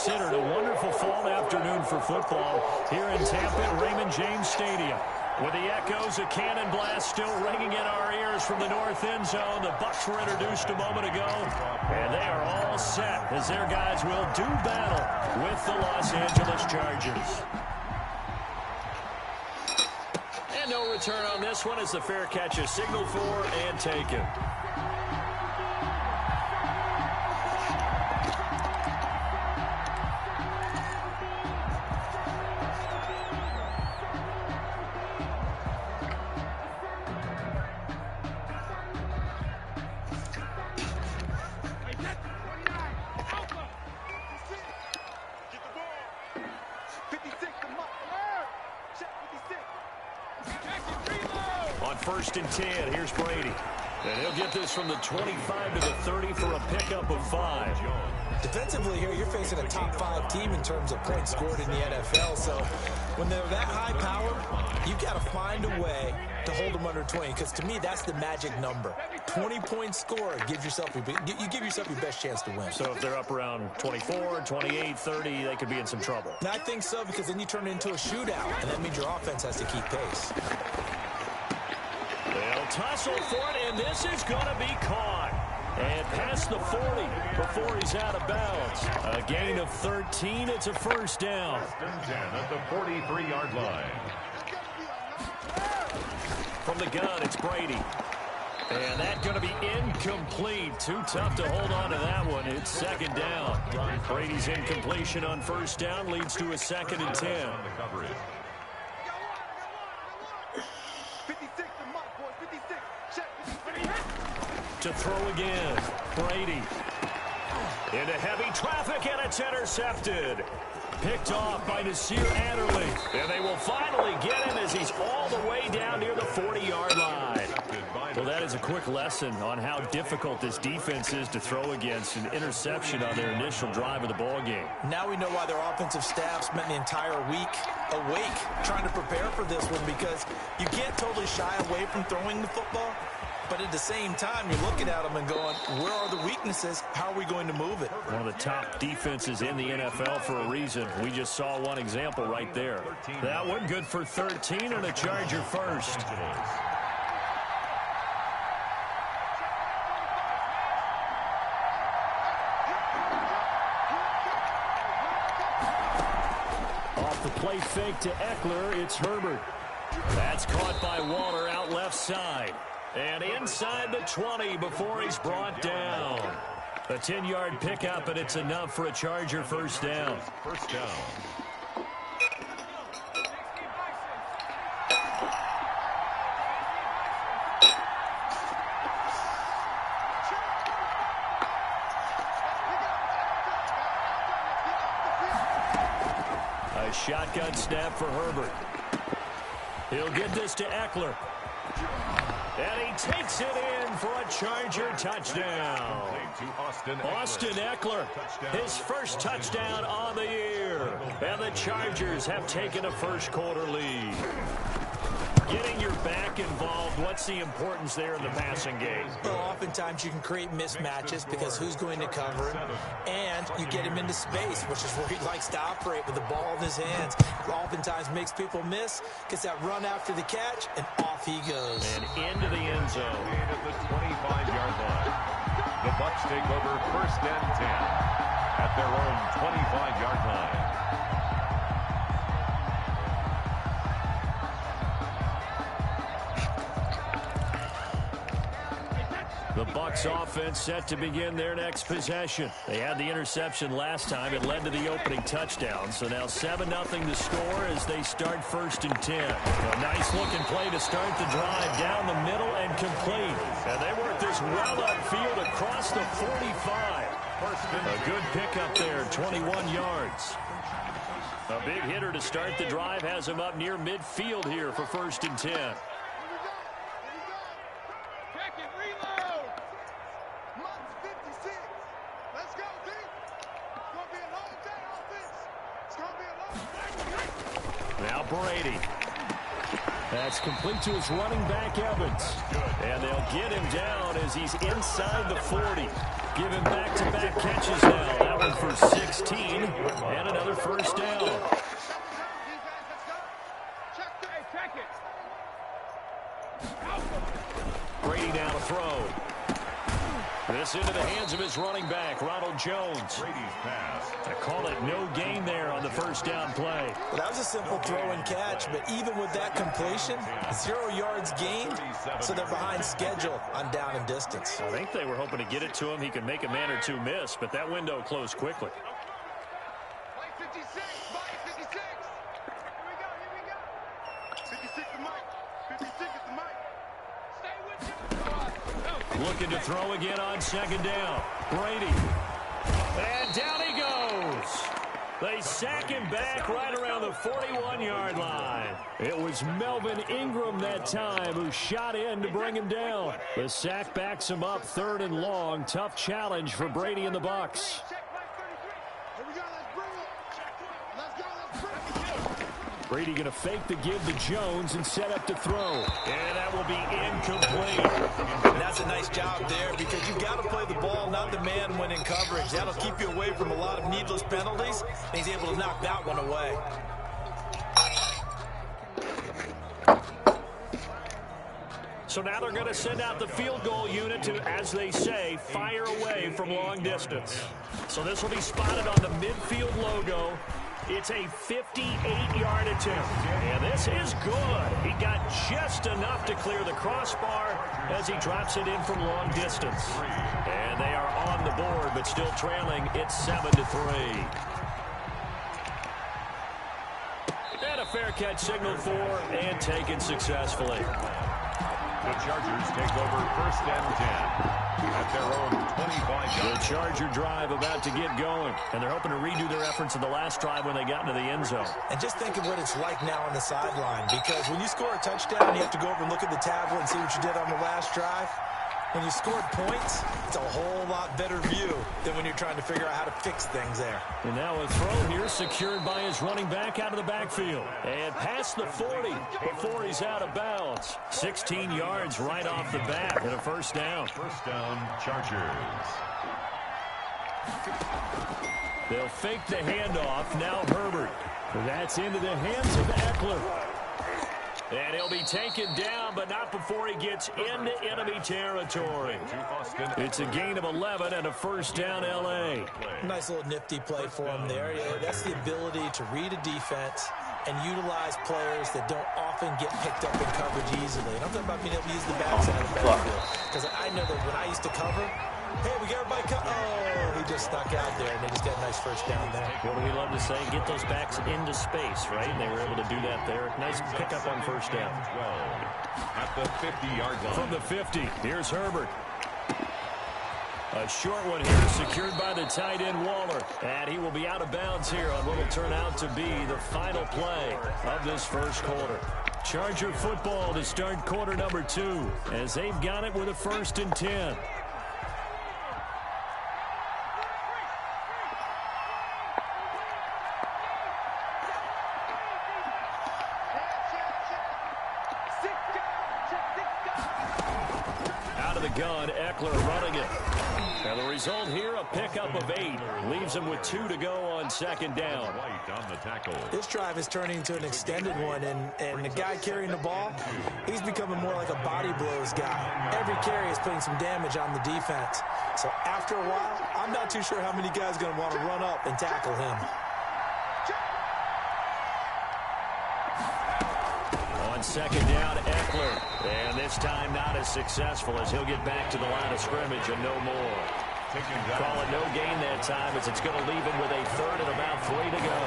considered a wonderful fall afternoon for football here in Tampa at Raymond James Stadium. With the echoes of cannon blast still ringing in our ears from the north end zone, the Bucs were introduced a moment ago, and they are all set as their guys will do battle with the Los Angeles Chargers. And no return on this one as the fair catch is signaled for and taken. First and 10. Here's Brady. And he'll get this from the 25 to the 30 for a pickup of 5. Defensively here, you're facing a top 5 team in terms of points scored in the NFL. So when they're that high powered, you've got to find a way to hold them under 20. Because to me, that's the magic number. 20-point score gives yourself you give yourself your best chance to win. So if they're up around 24, 28, 30, they could be in some trouble. And I think so, because then you turn it into a shootout, and that means your offense has to keep pace. They'll tussle for it, and this is going to be caught. And past the 40 before he's out of bounds. A gain of 13. It's a first down. First and 10 at the 43-yard line. From the gun, it's Brady. And that's going to be incomplete. Too tough to hold on to that one. It's second down. Brady's incompletion on first down leads to a second and 10. To throw again, Brady. Into heavy traffic, and it's intercepted. Picked off by Nasir Adderley. And they will finally get him as he's all the way down near the 40-yard line. Well, that is a quick lesson on how difficult this defense is to throw against. An interception on their initial drive of the ballgame. Now we know why their offensive staff spent the entire week awake trying to prepare for this one, because you can't totally shy away from throwing the football. But at the same time, you're looking at them and going, where are the weaknesses? How are we going to move it? One of the top defenses in the NFL for a reason. We just saw one example right there. That one good for 13 and a Charger first. Off the play fake to Eckler, it's Herbert. That's caught by Waller out left side. And inside the 20 before he's brought down. A 10-yard pickup, and it's enough for a Charger first down. First down. A shotgun snap for Herbert. He'll get this to Eckler. And he takes it in for a Charger touchdown. Austin Eckler, his first touchdown on the year. And the Chargers have taken a first-quarter lead. Getting your back involved, what's the importance there in the passing game? Well, oftentimes you can create mismatches because who's going to cover him, and you get him into space, which is where he likes to operate with the ball in his hands. Oftentimes makes people miss, gets that run after the catch, and off he goes. And into the end zone. At the 25-yard line. The Bucs take over first and 10 at their own 25-yard line. The Bucs offense set to begin their next possession. They had the interception last time. It led to the opening touchdown. So now 7-0 to score as they start first and 10. A nice-looking play to start the drive down the middle and complete. And they work this well upfield across the 45. A good pickup there, 21 yards. A big hitter to start the drive has him up near midfield here for first and 10. Now Brady. That's complete to his running back, Evans. And they'll get him down as he's inside the 40. Give him back-to-back catches now. That one for 16 and another first down. Brady now to throw. This into the hands of his running back, Ronald Jones. Brady's pass. I call it no gain there on the first down play. Well, that was a simple throw and catch, but even with that completion, 0 yards gained, so they're behind schedule on down and distance. I think they were hoping to get it to him. He could make a man or two miss, but that window closed quickly. Looking to throw again on second down. Brady. And down he goes. They sack him back right around the 41-yard line. It was Melvin Ingram that time who shot in to bring him down. The sack backs him up, 3rd and long. Tough challenge for Brady and the Bucs. Brady going to fake the give to Jones and set up to throw. And that will be incomplete. And that's a nice job there because you've got to play the ball, not the man when in coverage. That'll keep you away from a lot of needless penalties, and he's able to knock that one away. So now they're going to send out the field goal unit to, as they say, fire away from long distance. So this will be spotted on the midfield logo. It's a 58-yard attempt. And this is good. He got just enough to clear the crossbar as he drops it in from long distance. And they are on the board, but still trailing. It's 7-3. And a fair catch signaled for and taken successfully. The Chargers take over 1st and 10 at their own 25. The Charger drive about to get going, and they're hoping to redo their efforts in the last drive when they got into the end zone. And just think of what it's like now on the sideline, because when you score a touchdown, you have to go over and look at the tablet and see what you did on the last drive. When you scored points, it's a whole lot better view than when you're trying to figure out how to fix things there. And now a throw here secured by his running back out of the backfield. And past the 40 before he's out of bounds. 16 yards right off the bat and a first down. First down, Chargers. They'll fake the handoff. Now Herbert. That's into the hands of Eckler. And he'll be taken down, but not before he gets into enemy territory. It's a gain of 11 and a first down, L.A. Nice little nifty play for him there. Yeah, that's the ability to read a defense and utilize players that don't often get picked up in coverage easily. And I'm talking about being able to use the backside of the backfield. Because I know that when I used to cover, hey, we got everybody oh, he just stuck out there, and they just got a nice first down there. What do we love to say? Get those backs into space, right? And they were able to do that there. Nice pickup on first down. 12 at the 50-yard line. From the 50, here's Herbert. A short one here, secured by the tight end Waller. And he will be out of bounds here on what will turn out to be the final play of this first quarter. Charger football to start quarter number 2 as they've got it with a 1st and 10. Gun, Eckler running it. And the result here, a pickup of 8. Leaves him with 2 to go on second down. White on the tackle. This drive is turning into an extended one, and the guy carrying the ball, he's becoming more like a body blows guy. Every carry is putting some damage on the defense. So after a while, I'm not too sure how many guys are going to want to run up and tackle him. On second down, Eckler. And this time not as successful as he'll get back to the line of scrimmage and no more. Call it no gain that time as it's going to leave him with a 3rd and about 3 to go.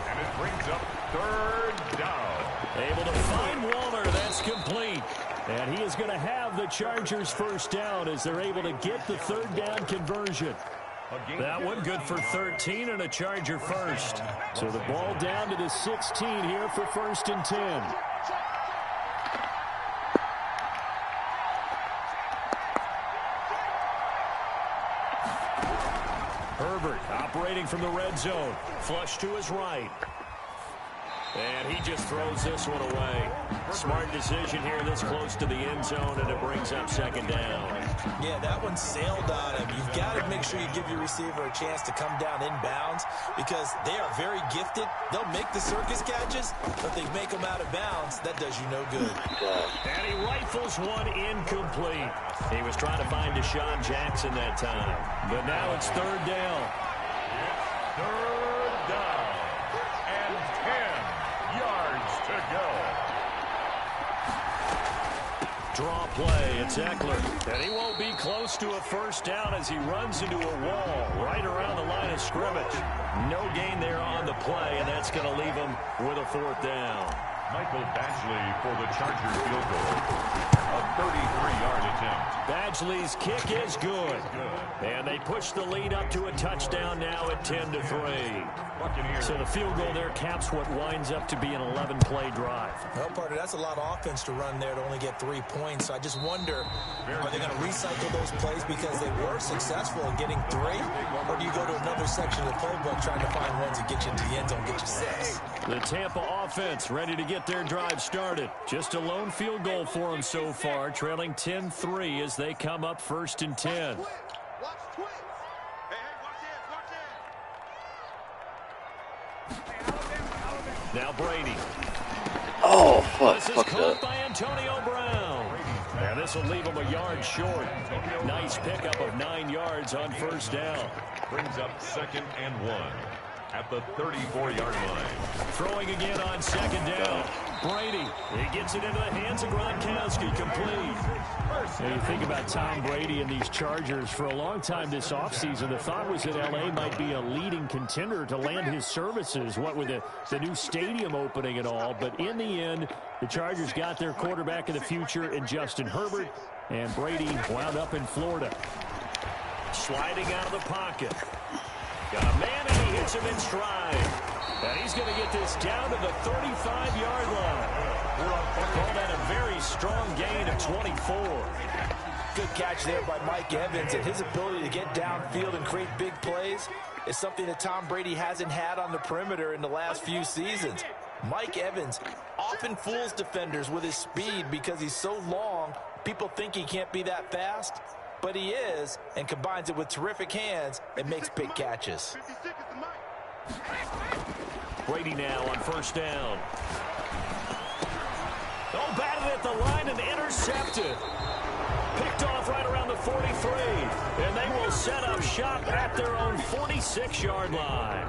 And it brings up 3rd down. Able to find Waller. That's complete. And he is going to have the Chargers first down as they're able to get the 3rd down conversion. That one good for 13 and a Charger first. So the ball down to the 16 here for 1st and 10. Herbert operating from the red zone. Flush to his right. And he just throws this one away. Smart decision here this close to the end zone, and it brings up second down. Yeah, that one sailed on him. You've got to make sure you give your receiver a chance to come down inbounds because they are very gifted. They'll make the circus catches, but they make them out of bounds. That does you no good. And he rifles one incomplete. He was trying to find Deshaun Jackson that time. But now it's third down. Third down. And 10 yards to go. Draw play, it's Eckler. And he won't be close to a first down as he runs into a wall right around the line of scrimmage. No gain there on the play, and that's going to leave him with a fourth down. Michael Badgley for the Chargers field goal. A 33-yard attempt. Badgley's kick is good. And they push the lead up to a touchdown now at 10-3. So the field goal there caps what winds up to be an 11-play drive. Well, partner, that's a lot of offense to run there to only get 3 points. So I just wonder, are they going to recycle those plays because they were successful in getting 3? Or do you go to another section of the playbook trying to find ones that get you into the end zone, get you 6? The Tampa offense ready to get their drive started. Just a lone field goal for them so far, trailing 10-3 as they come up first and 10. Now Brady. Oh, fuck. This is Fuck caught that. by Antonio Brown. And this will leave him a yard short. Nice pickup of 9 yards on first down. Brings up 2nd and 1 at the 34-yard line. Throwing again on second down. Brady, he gets it into the hands of Gronkowski, complete. Now you think about Tom Brady and these Chargers. For a long time this offseason, the thought was that L.A. might be a leading contender to land his services, what with the new stadium opening and all. But in the end, the Chargers got their quarterback of the future in Justin Herbert, and Brady wound up in Florida. Sliding out of the pocket. Got a man, and he hits him in stride. And he's going to get this down to the 35-yard line. Call that a very strong gain of 24. Good catch there by Mike Evans, and his ability to get downfield and create big plays is something that Tom Brady hasn't had on the perimeter in the last few seasons. Mike Evans often fools defenders with his speed because he's so long. People think he can't be that fast, but he is, and combines it with terrific hands and makes big catches. Brady now on first down. Oh, batted at the line and intercepted. Picked off right around the 43. And they will set up shop at their own 46-yard line.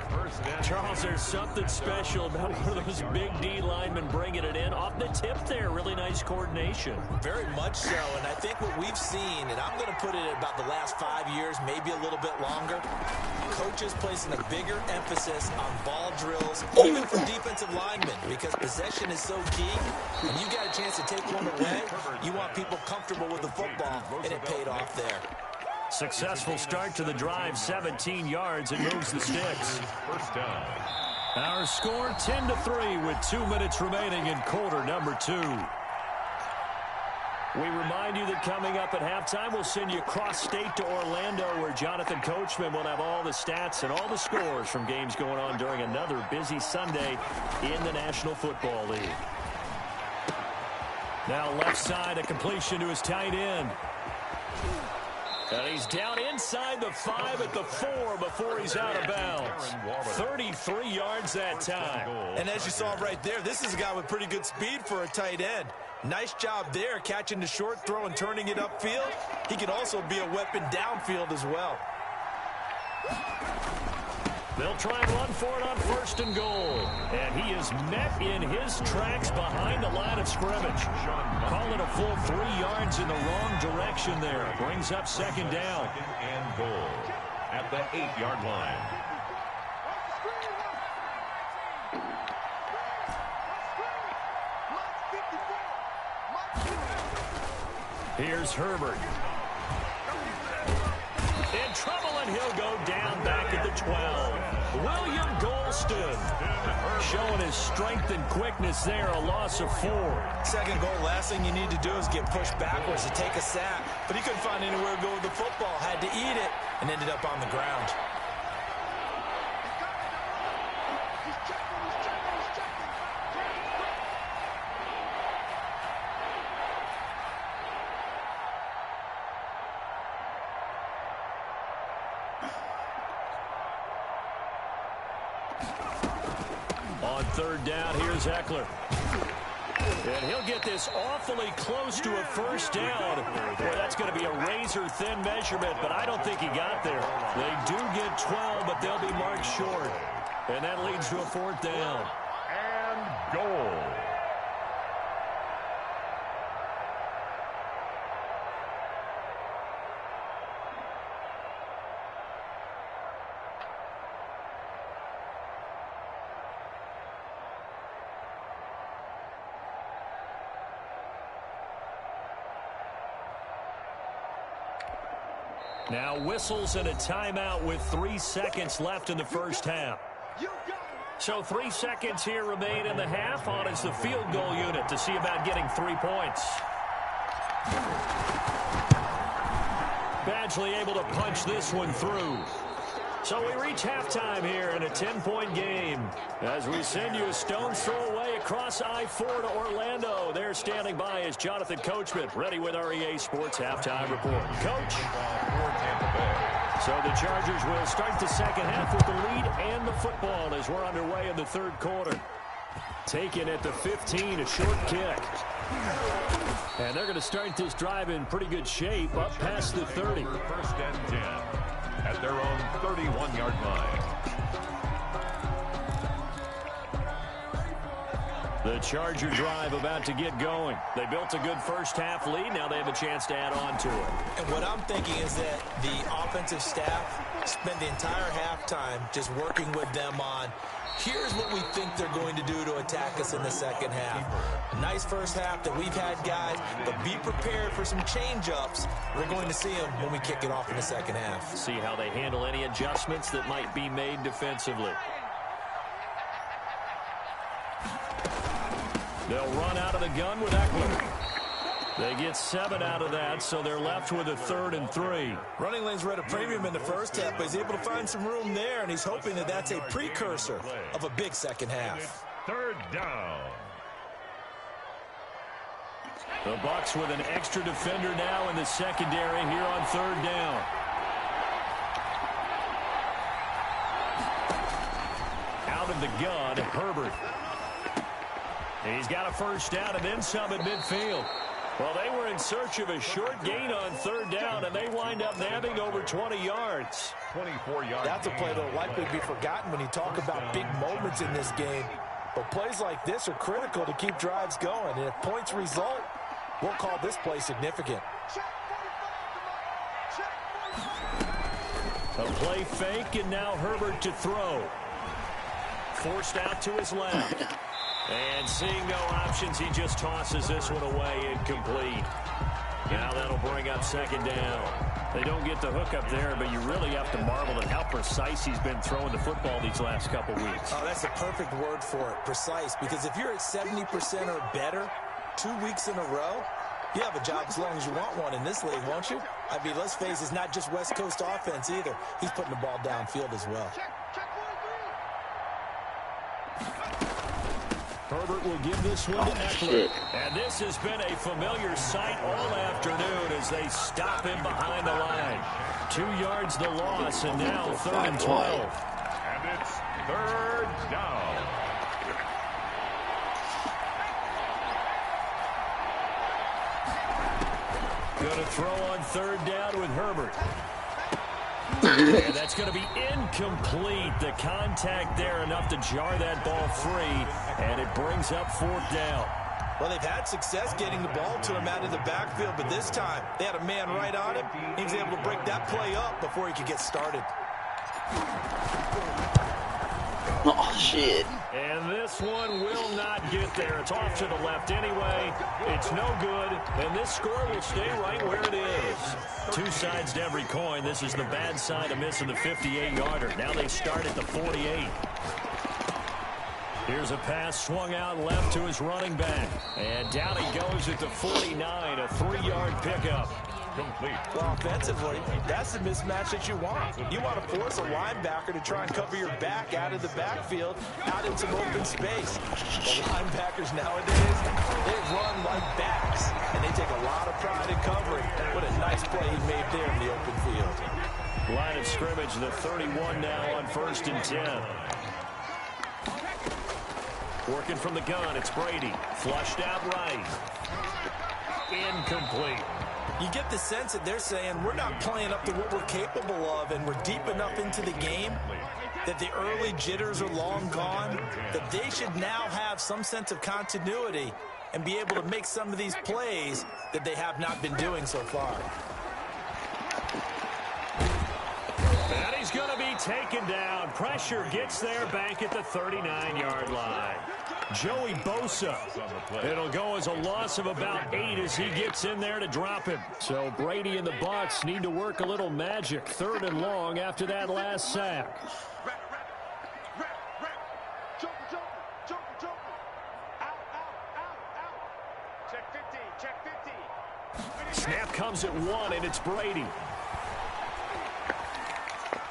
Charles, there's something special about one of those big D linemen bringing it in. Off the tip there, really nice coordination. Very much so, and I think what we've seen, and I'm going to put it at about the last 5 years, maybe a little bit longer, coaches placing a bigger emphasis on ball drills, even for defensive linemen, because possession is so key. When you got a chance to take one away, you want people comfortable with the football, and it paid off there. Successful start to the drive, 17 yards, and moves the sticks. First down. Our score 10-3 with 2 minutes remaining in quarter number 2. We remind you that coming up at halftime, we'll send you cross-state to Orlando, where Jonathan Coachman will have all the stats and all the scores from games going on during another busy Sunday in the National Football League. Now left side, a completion to his tight end. And he's down inside the 5 at the 4 before he's out of bounds. 33 yards that time. And as you saw right there, this is a guy with pretty good speed for a tight end. Nice job there, catching the short throw and turning it upfield. He can also be a weapon downfield as well. They'll try and run for it on first and goal. And he is met in his tracks behind the line of scrimmage. Call it a full 3 yards in the wrong direction there. Brings up second down. Second and goal at the 8-yard line. Here's Herbert. In trouble, and he'll go down back at the 12. William Golston showing his strength and quickness there, a loss of 4. Second goal, last thing you need to do is get pushed backwards to take a sack. But he couldn't find anywhere to go with the football, had to eat it, and ended up on the ground. On third down, here's Eckler. And he'll get this awfully close to a first down. Boy, that's going to be a razor-thin measurement, but I don't think he got there. They do get 12, but they'll be marked short. And that leads to a fourth down. And goal. Now whistles and a timeout with 3 seconds left in the first half. So 3 seconds here remain in the half. On is the field goal unit to see about getting 3 points. Badgley able to punch this one through. So we reach halftime here in a 10-point game. As we send you a stone's throw away across I-4 to Orlando. There standing by is Jonathan Coachman, ready with our EA Sports Halftime Report. Coach? So the Chargers will start the second half with the lead and the football as we're underway in the third quarter. Taken at the 15, a short kick. And they're going to start this drive in pretty good shape up past the 30. First and 10 at their own 31-yard line. The Charger drive about to get going. They built a good first half lead. Now they have a chance to add on to it. And what I'm thinking is that the offensive staff spent the entire halftime just working with them on, here's what we think they're going to do to attack us in the second half. Nice first half that we've had, guys, but be prepared for some change-ups. We're going to see them when we kick it off in the second half. See how they handle any adjustments that might be made defensively. They'll run out of the gun with Eckler. They get 7 out of that, so they're left with a 3rd and 3. Running lanes were at a premium in the first half, but he's able to find some room there, and he's hoping that that's a precursor of a big second half. Third down. The Bucs with an extra defender now in the secondary here on third down. Out of the gun, Herbert. He's got a first down and then some at midfield. Well, they were in search of a short gain on third down, and they wind up nabbing over 20 yards. 24 yards. That's a play that will likely be forgotten when you talk about big moments in this game. But plays like this are critical to keep drives going. And if points result, we'll call this play significant. A play fake, and now Herbert to throw. Forced out to his left. And seeing no options, he just tosses this one away, incomplete. Now that'll bring up second down. They don't get the hook up there, but you really have to marvel at how precise he's been throwing the football these last couple weeks. Oh, that's the perfect word for it, precise. Because if you're at 70% or better 2 weeks in a row, you have a job as long as you want one in this league, won't you? I mean, let's face it, it's not just West Coast offense either. He's putting the ball downfield as well. Herbert will give this one to Eckler. And this has been a familiar sight all afternoon as they stop him behind the line. 2 yards the loss, and now 3rd and 12. And it's third down. Going to throw on third down with Herbert. And that's going to be incomplete. The contact there enough to jar that ball free, and it brings up 4th down. Well, they've had success getting the ball to him out of the backfield, but this time they had a man right on him. He was able to break that play up before he could get started. Oh, shit. And this one will not get there. It's off to the left anyway. It's no good, and this score will stay right where it is. 2 sides to every coin. This is the bad side of missing the 58-yarder. Now they start at the 48. Here's a pass swung out left to his running back. And down he goes at the 49, a 3-yard pickup. Complete. Well, offensively, that's the mismatch that you want. You want to force a linebacker to try and cover your back out of the backfield, out in some open space. The linebackers nowadays, they run like backs, and they take a lot of pride in covering. What a nice play he made there in the open field. Line of scrimmage, the 31 now on 1st and 10. Working from the gun, it's Brady. Flushed out right. Incomplete. You get the sense that they're saying we're not playing up to what we're capable of, and we're deep enough into the game that the early jitters are long gone, that they should now have some sense of continuity and be able to make some of these plays that they have not been doing so far. And he's going to be taken down. Pressure gets there back at the 39-yard line. Joey Bosa. It'll go as a loss of about 8 as he gets in there to drop him. So Brady and the Bucs need to work a little magic. 3rd and long after that last sack. Snap comes at 1, and it's Brady.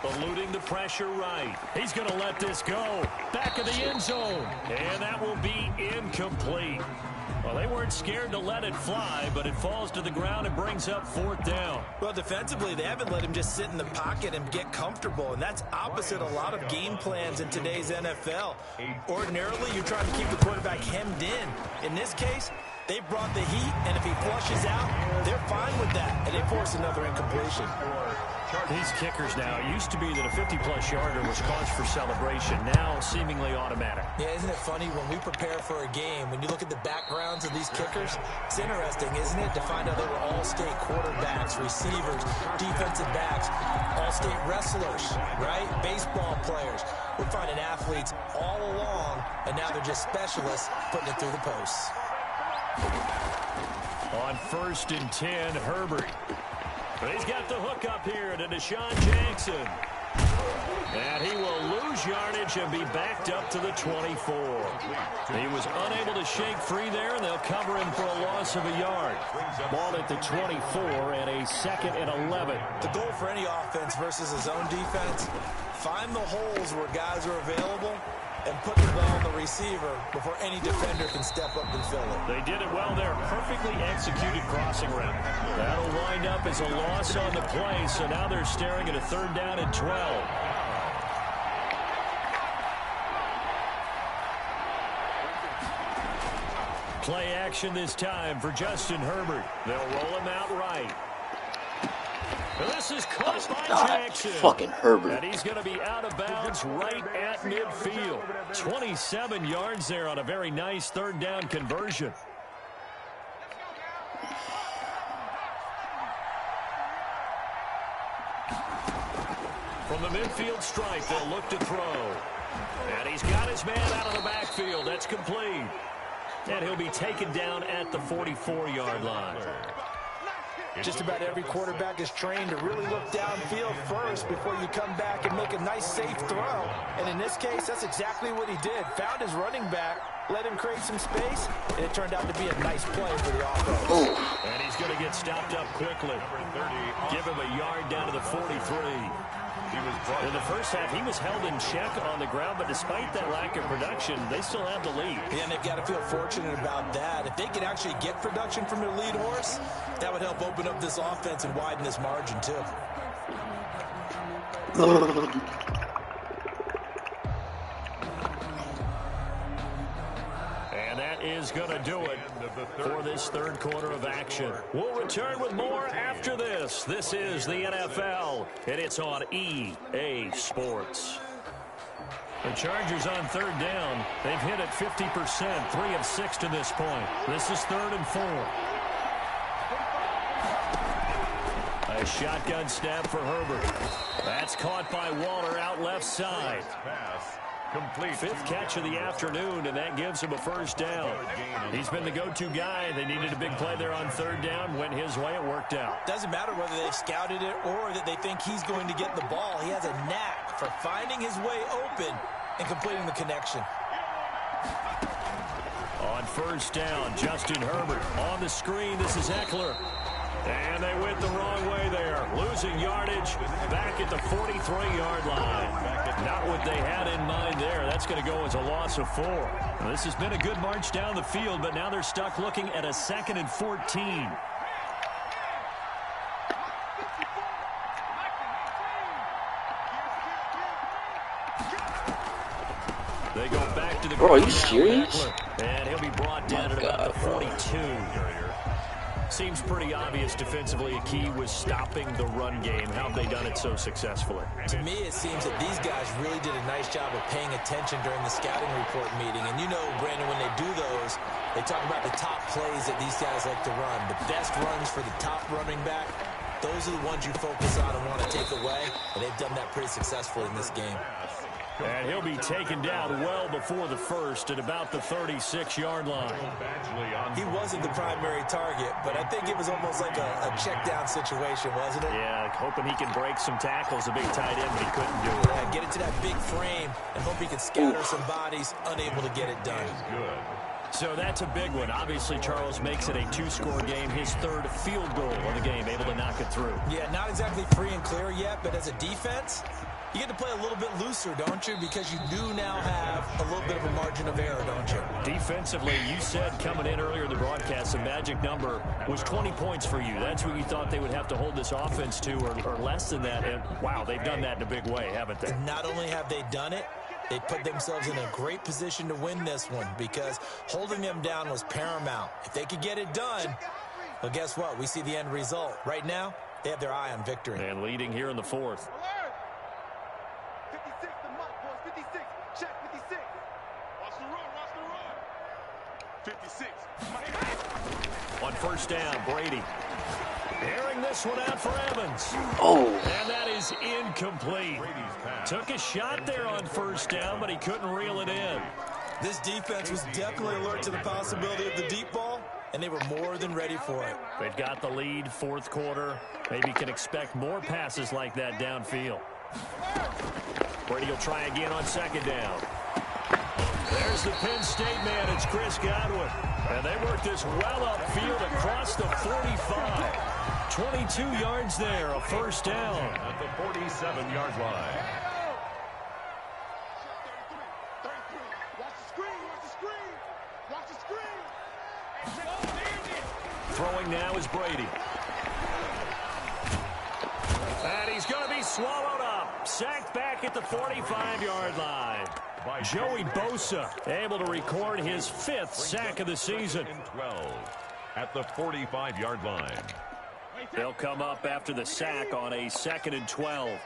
Eluding the pressure right. He's going to let this go. Back of the end zone. And that will be incomplete. Well, they weren't scared to let it fly, but it falls to the ground and brings up 4th down. Well, defensively, they haven't let him just sit in the pocket and get comfortable, and that's opposite a lot of game plans in today's NFL. Ordinarily, you're trying to keep the quarterback hemmed in. In this case, they brought the heat, and if he flushes out, they're fine with that, and they force another incompletion. These kickers now, it used to be that a 50-plus yarder was cause for celebration, now seemingly automatic. Yeah, isn't it funny when we prepare for a game, when you look at the backgrounds of these kickers, it's interesting, isn't it, to find out they were all-state quarterbacks, receivers, defensive backs, all-state wrestlers, right? Baseball players. We're finding athletes all along, and now they're just specialists putting it through the posts. On 1st and 10, Herbert. But he's got the hook up here to Deshaun Jackson. And he will lose yardage and be backed up to the 24. He was unable to shake free there, and they'll cover him for a loss of a yard. Ball at the 24 and a 2nd and 11. The goal for any offense versus a zone defense, find the holes where guys are available and put the ball on the receiver before any defender can step up and fill it. They did it well there. Perfectly executed crossing route. That'll wind up as a loss on the play, so now they're staring at a 3rd down and 12. Play action this time for Justin Herbert. They'll roll him out right. This is caught by Jackson. Fucking Herbert. And he's going to be out of bounds right at midfield. 27 yards there on a very nice 3rd down conversion. From the midfield stripe, they'll look to throw. And he's got his man out of the backfield. That's complete. And he'll be taken down at the 44-yard line. Just about every quarterback is trained to really look downfield first before you come back and make a nice, safe throw. And in this case, that's exactly what he did. Found his running back, let him create some space, and it turned out to be a nice play for the offense. Ooh. And he's going to get stopped up quickly. Give him a yard down to the 43. In the first half, he was held in check on the ground, but despite that lack of production, they still have the lead. Yeah, and they've got to feel fortunate about that. If they could actually get production from their lead horse, that would help open up this offense and widen this margin, too. And that is going to do it for this 3rd quarter of action. We'll return with more after this. This is the NFL, and it's on EA Sports. The Chargers on 3rd down. They've hit it 50%, 3 of 6 to this point. This is 3rd and 4. A shotgun snap for Herbert. That's caught by Waller out left side. Complete. 5th catch of the afternoon, and that gives him a 1st down. He's been the go-to guy. They needed a big play there on 3rd down. Went his way. It worked out. Doesn't matter whether they've scouted it or that they think he's going to get the ball. He has a knack for finding his way open and completing the connection. On 1st down, Justin Herbert. On the screen, this is Eckler. And they went the wrong way there. Losing yardage back at the 43-yard line. Not what they had in mind there. That's going to go as a loss of 4. Now, this has been a good march down the field, but now they're stuck looking at a 2nd and 14. They go back to the Bro, are you serious? and he'll be brought down at about the 42. Seems pretty obvious defensively a key was stopping the run game. How have they done it so successfully? To me, it seems that these guys really did a nice job of paying attention during the scouting report meeting. And you know, Brandon, when they do those, they talk about the top plays that these guys like to run. The best runs for the top running back, those are the ones you focus on and want to take away. And they've done that pretty successfully in this game. And he'll be taken down well before the first at about the 36-yard line. He wasn't the primary target, but I think it was almost like a check-down situation, wasn't it? Yeah, hoping he can break some tackles, a big tight end, but he couldn't do it. Yeah, get it to that big frame and hope he can scatter some bodies, unable to get it done. So that's a big one. Obviously, Charles makes it a two-score game, his third field goal of the game, able to knock it through. Yeah, not exactly free and clear yet, but as a defense, you get to play a little bit looser, don't you? Because you do now have a little bit of a margin of error, don't you? Defensively, you said coming in earlier in the broadcast, the magic number was 20 points for you. That's what you thought they would have to hold this offense to, or less than that. And, wow, they've done that in a big way, haven't they? Not only have they done it, they put themselves in a great position to win this one because holding them down was paramount. If they could get it done, well, guess what? We see the end result. Right now, they have their eye on victory. And leading here in the fourth. 56, the mark, boys. 56. Check 56. Watch the run. Watch the run. 56. On first down, Brady. Airing this one out for Evans. Oh. And that is incomplete. Took a shot there on first down, but he couldn't reel it in. This defense was definitely alert to the possibility of the deep ball, and they were more than ready for it. They've got the lead, fourth quarter. Maybe can expect more passes like that downfield. Brady will try again on second down. There's the Penn State man. It's Chris Godwin. And they work this well upfield across the 45. 22 yards there, a first down. At the 47-yard line. Watch the screen. Watch the screen. Watch the screen. Throwing now is Brady. And he's going to be swallowed up. Sacked back at the 45-yard line. Joey Bosa able to record his fifth sack of the season. 12 at the 45-yard line. They'll come up after the sack on a 2nd and 12.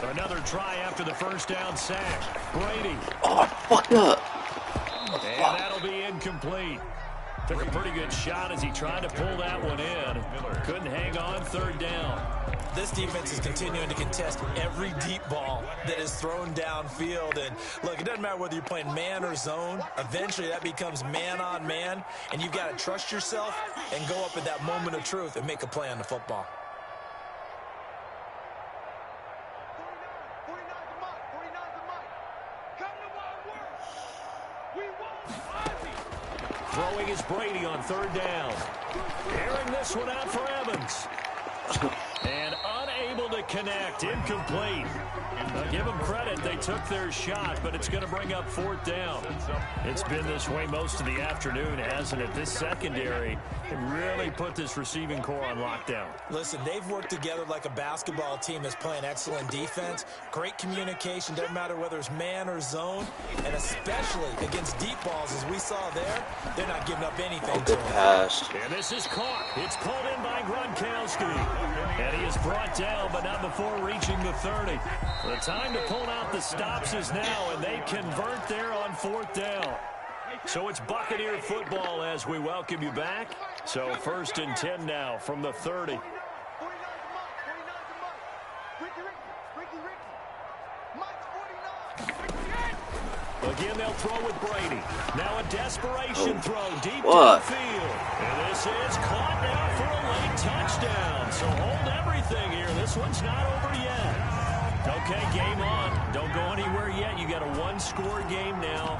Another try after the first down sack. Brady. Oh, fucked up. And that'll be incomplete. Took a pretty good shot as he tried to pull that one in. Couldn't hang on, third down. This defense is continuing to contest every deep ball that is thrown downfield. And look, it doesn't matter whether you're playing man or zone. Eventually, that becomes man on man. And you've got to trust yourself and go up at that moment of truth and make a play on the football. Throwing is Brady on third down. Airing this one out for Evans. And unable to connect. Incomplete. Give them credit. They took their shot, but it's going to bring up fourth down. It's been this way most of the afternoon, hasn't it? This secondary really put this receiving core on lockdown. Listen, they've worked together like a basketball team that's playing excellent defense. Great communication. Doesn't matter whether it's man or zone. And especially against deep balls, as we saw there, they're not giving up anything to Good them. pass. And this is caught. It's pulled in by Gronkowski. And he is brought down, but not before reaching the 30. The time to pull out the stops is now, and they convert there on fourth down. So it's Buccaneer football as we welcome you back. So 1st and 10 now from the 30. Again, they'll throw with Brady. Now a desperation throw deep downfield. And this is caught now for a late touchdown. So hold everything here. This one's not over yet. Okay, game on. Don't go anywhere yet. You got a one-score game now.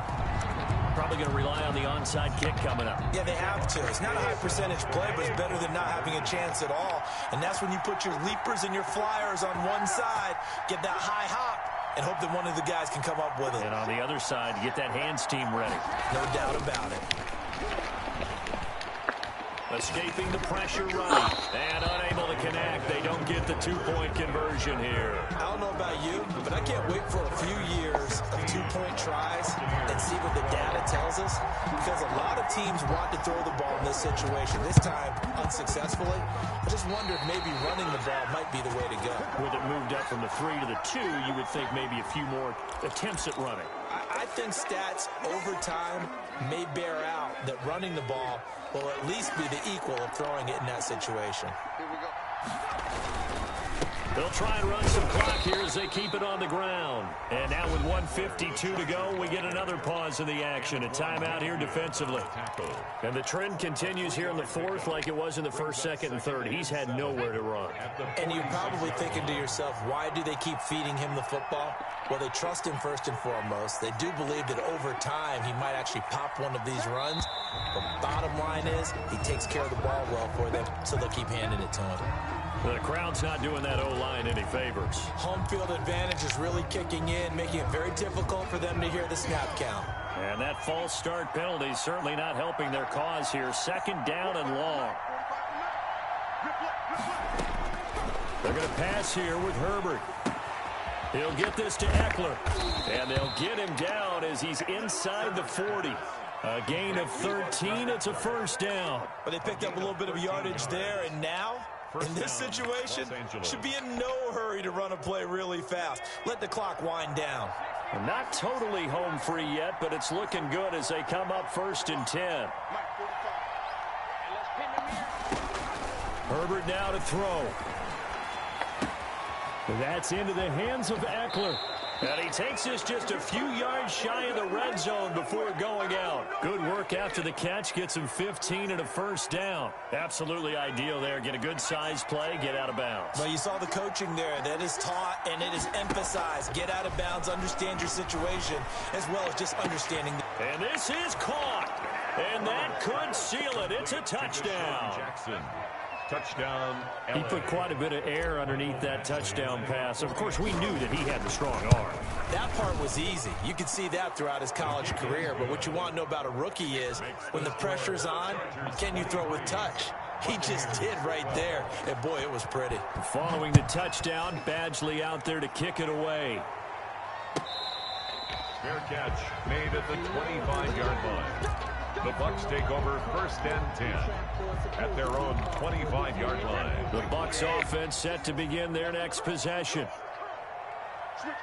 Probably going to rely on the onside kick coming up. Yeah, they have to. It's not a high percentage play, but it's better than not having a chance at all. And that's when you put your leapers and your flyers on one side, get that high hop, and hope that one of the guys can come up with it. And on the other side, get that hands team ready. No doubt about it. Escaping the pressure running. And unable to connect. They don't get the two-point conversion here. I don't know about you, but I can't wait for a few years of two-point tries and see what the data tells us. Because a lot of teams want to throw the ball in this situation. This time, unsuccessfully. I just wonder if maybe running the ball might be the way to go. With it moved up from the 3 to the 2, you would think maybe a few more attempts at running. I think stats over time may bear out that running the ball will at least be the equal of throwing it in that situation. Here we go. They'll try and run some clock here as they keep it on the ground. And now with 1:52 to go, we get another pause in the action. A timeout here defensively. And the trend continues here in the fourth like it was in the first, second, and third. He's had nowhere to run. And you're probably thinking to yourself, why do they keep feeding him the football? Well, they trust him first and foremost. They do believe that over time he might actually pop one of these runs. The bottom line is he takes care of the ball well for them, so they'll keep handing it to him. The crowd's not doing that O-line any favors. Home field advantage is really kicking in, making it very difficult for them to hear the snap count. And that false start penalty is certainly not helping their cause here. Second down and long. They're going to pass here with Herbert. He'll get this to Eckler. And they'll get him down as he's inside the 40. A gain of 13. It's a first down. But they picked up a little bit of yardage there, and now, in this situation, should be in no hurry to run a play really fast. Let the clock wind down. Not totally home free yet, but it's looking good as they come up 1st and 10. Herbert now to throw. That's into the hands of Eckler. And he takes this just a few yards shy of the red zone before going out. Good work after the catch. Gets him 15 and a first down. Absolutely ideal there. Get a good size play, get out of bounds. Well, you saw the coaching there. That is taught and it is emphasized. Get out of bounds, understand your situation, as well as just understanding. And this is caught. And that could seal it. It's a touchdown. Jackson. Touchdown, LA. He put quite a bit of air underneath that touchdown pass. Of course, we knew that he had the strong arm. That part was easy. You could see that throughout his college career. But what you want to know about a rookie is when the pressure's on, can you throw with touch? He just did right there. And, boy, it was pretty. Following the touchdown, Badgley out there to kick it away. Fair catch made at the 25-yard line. The Bucs take over 1st and 10 at their own 25-yard line. The Bucs offense set to begin their next possession. Switch it.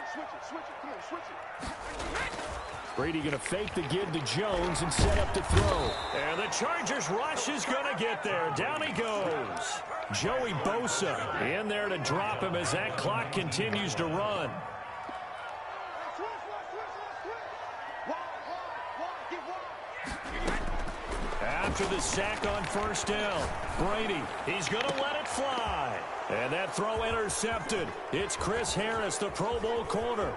Come on, switch it. Brady going to fake the give to Jones and set up to throw. And the Chargers rush is going to get there. Down he goes. Joey Bosa in there to drop him as that clock continues to run. After the sack on 1st down, Brady, he's going to let it fly. And that throw intercepted. It's Chris Harris, the Pro Bowl corner.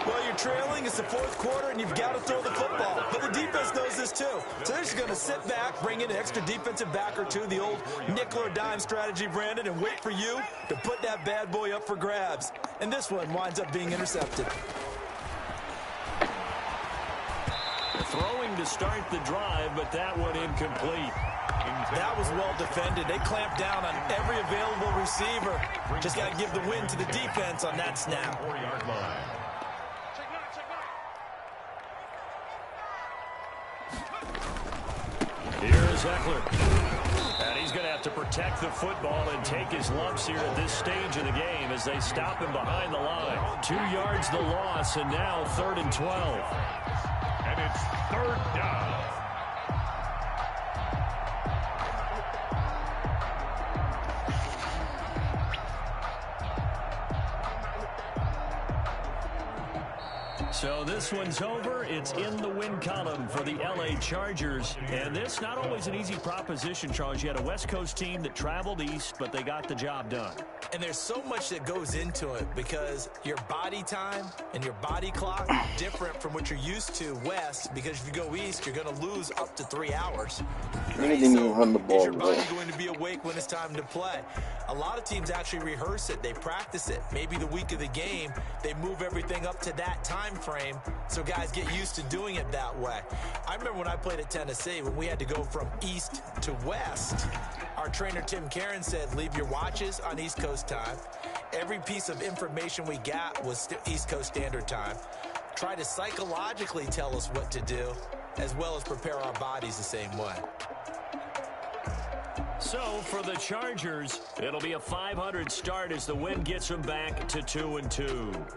Well, you're trailing. It's the 4th quarter, and you've got to throw the football. But the defense knows this, too. So they're just going to sit back, bring in an extra defensive back or two, the old nickel or dime strategy, Brandon, and wait for you to put that bad boy up for grabs. And this one winds up being intercepted. Throwing to start the drive, but that one incomplete. That was well defended. They clamped down on every available receiver. Just got to give the win to the defense on that snap. 4-yard line. Here's Eckler. And he's going to have to protect the football and take his lumps here at this stage of the game as they stop him behind the line. 2 yards the loss, and now 3rd and 12. And it's 3rd down. So this one's over. It's in the win column for the LA Chargers. And this not always an easy proposition, Charles. You had a West Coast team that traveled east, but they got the job done. And there's so much that goes into it because your body time and your body clock is different from what you're used to west, because if you go east, you're going to lose up to 3 hours. They didn't even run the ball. Is your body going to be awake when it's time to play? A lot of teams actually rehearse it. They practice it. Maybe the week of the game, they move everything up to that time frame so guys get used to doing it that way. I remember when I played at Tennessee, when we had to go from east to west, our trainer Tim Karen said, leave your watches on East Coast time. Every piece of information we got was East Coast Standard Time. Try to psychologically tell us what to do, as well as prepare our bodies the same way. So for the Chargers, it'll be a .500 start as the win gets them back to 2-2.